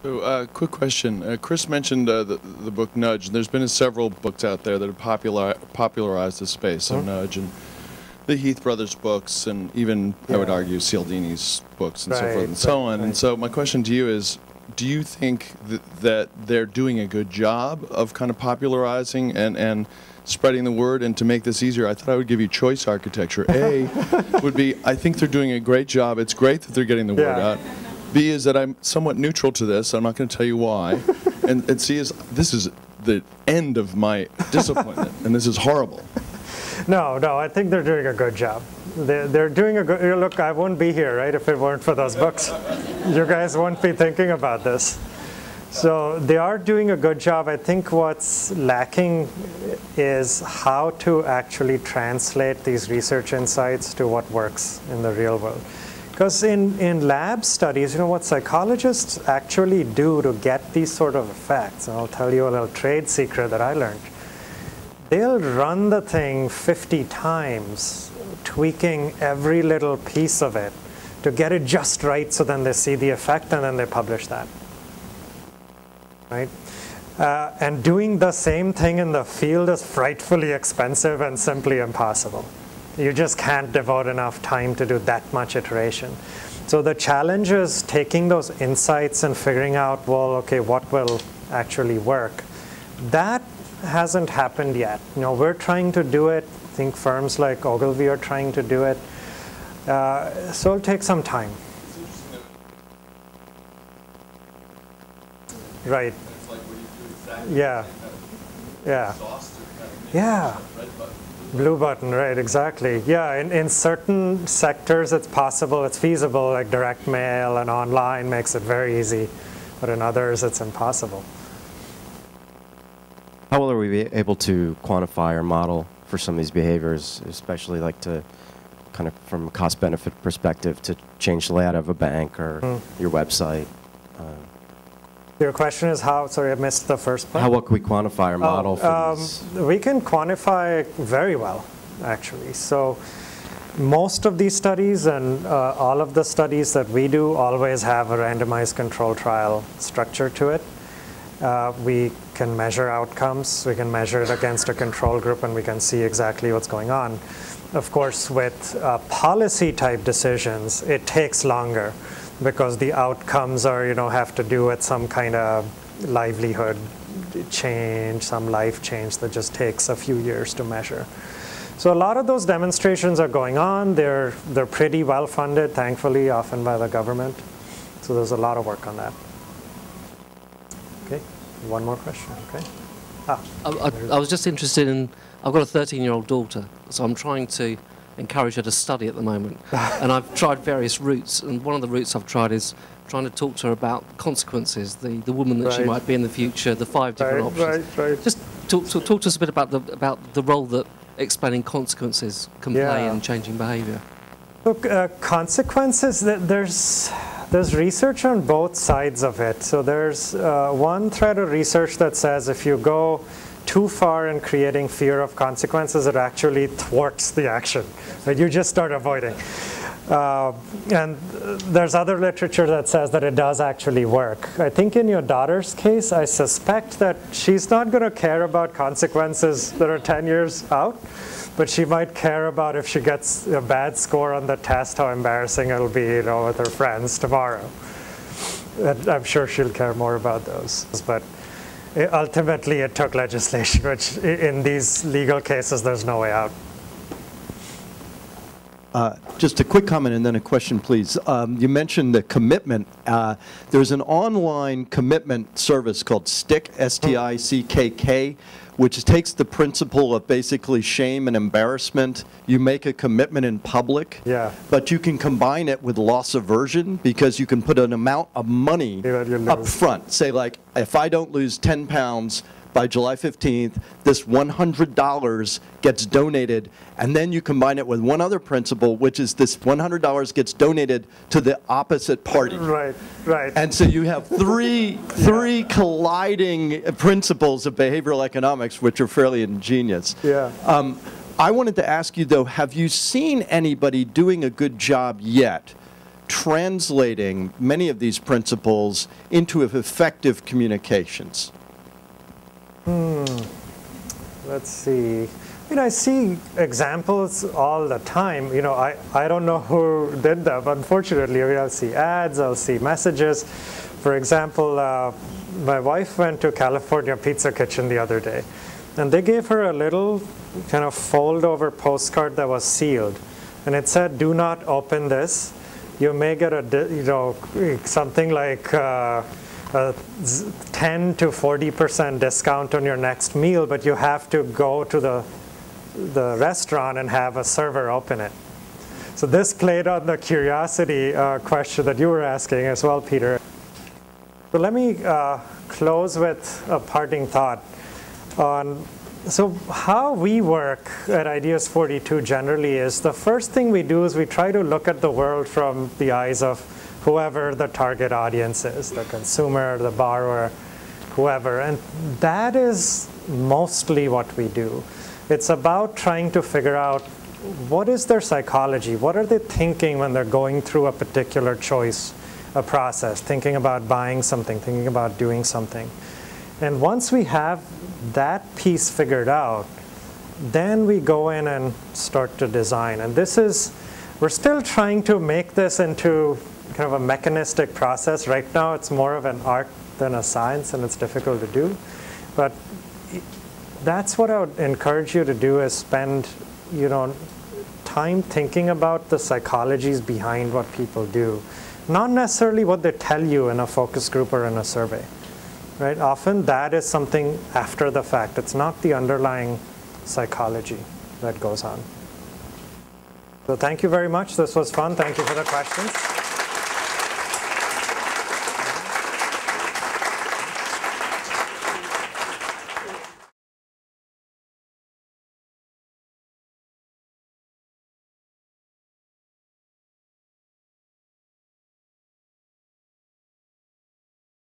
So, quick question. Chris mentioned the book Nudge. There's been several books out there that have popularized the space. So Nudge and the Heath brothers books, and even, I would argue, Cialdini's books and so forth and so on. And so my question to you is, do you think that they're doing a good job of kind of popularizing and spreading the word? And to make this easier, I thought I would give you choice architecture. A would be, I think they're doing a great job. It's great that they're getting the word out. B is that I'm somewhat neutral to this. I'm not going to tell you why. And C is, this is the end of my disappointment, and this is horrible. No, I think they're doing a good job. They're doing a good, look, I wouldn't be here, right, if it weren't for those books. You guys wouldn't be thinking about this. So they are doing a good job. I think what's lacking is how to actually translate these research insights to what works in the real world. Because in lab studies, you know, what psychologists actually do to get these sort of effects, and I'll tell you a little trade secret that I learned. They'll run the thing 50 times, tweaking every little piece of it to get it just right, so then they see the effect and then they publish that. Right? And doing the same thing in the field is frightfully expensive and simply impossible. You just can't devote enough time to do that much iteration. So the challenge is taking those insights and figuring out, well, okay, what will actually work? That hasn't happened yet. You know, we're trying to do it. I think firms like Ogilvy are trying to do it. So it'll take some time. Right. It's like when you do exactly Yeah. Blue button, right, exactly. Yeah, in certain sectors it's possible, it's feasible, like direct mail and online makes it very easy, but in others it's impossible. How well are we able to quantify or model for some of these behaviors, especially like to kind of from a cost-benefit perspective to change the layout of a bank or your website? Your question is how, sorry, I missed the first part. How well can we quantify or model for these? We can quantify very well, actually. So most of these studies and all of the studies that we do always have a randomized control trial structure to it. We can measure outcomes, we can measure it against a control group, and we can see exactly what's going on. Of course, with policy type decisions, it takes longer because the outcomes are, you know, have to do with some kind of livelihood change, some life change that just takes a few years to measure. So a lot of those demonstrations are going on. They're pretty well funded, thankfully, often by the government. So there's a lot of work on that. Okay, one more question, okay? I was just interested in, I've got a 13-year-old daughter, so I'm trying to encourage her to study at the moment. And I've tried various routes, and one of the routes I've tried is trying to talk to her about consequences, the woman that she might be in the future, the 5 different options. Right. Just talk to us a bit about the role that explaining consequences can play in changing behaviour. Look, consequences, there's research on both sides of it. So there's one thread of research that says if you go too far in creating fear of consequences, it actually thwarts the action that you just start avoiding. And there's other literature that says that it does actually work. I think in your daughter's case, I suspect that she's not going to care about consequences that are 10 years out, but she might care about if she gets a bad score on the test, how embarrassing it'll be, you know, with her friends tomorrow. And I'm sure she'll care more about those. But ultimately, it took legislation, which in these legal cases, there's no way out. Just a quick comment and then a question, please. You mentioned the commitment. There's an online commitment service called STICK, S-T-I-C-K-K, which takes the principle of basically shame and embarrassment. You make a commitment in public, but you can combine it with loss aversion because you can put an amount of money up front. Say like, if I don't lose 10 pounds by July 15th, this $100 gets donated, and then you combine it with one other principle, which is this $100 gets donated to the opposite party. Right. And so you have three colliding principles of behavioral economics, which are fairly ingenious. I wanted to ask you, though, have you seen anybody doing a good job yet translating many of these principles into effective communications? Let's see. I see examples all the time. I don't know who did that, but unfortunately, I'll see ads, I'll see messages. For example, my wife went to California Pizza Kitchen the other day, and they gave her a little kind of fold-over postcard that was sealed, and it said, "Do not open this. You may get something like a 10 to 40% discount on your next meal, but you have to go to the restaurant and have a server open it." So this played on the curiosity question that you were asking as well, Peter. So let me close with a parting thought on how we work at Ideas 42 generally is the first thing we do is we try to look at the world from the eyes of whoever the target audience is, the consumer, the borrower, whoever. And that is mostly what we do. It's about trying to figure out what is their psychology, what are they thinking when they're going through a particular choice, a process, thinking about buying something, thinking about doing something. And once we have that piece figured out, then we go in and start to design. And we're still trying to make this into kind of a mechanistic process. Right now, it's more of an art than a science, and it's difficult to do. But that's what I would encourage you to do is spend, time thinking about the psychologies behind what people do. Not necessarily what they tell you in a focus group or in a survey. Right? Often that is something after the fact. It's not the underlying psychology that goes on. So thank you very much. This was fun. Thank you for the questions.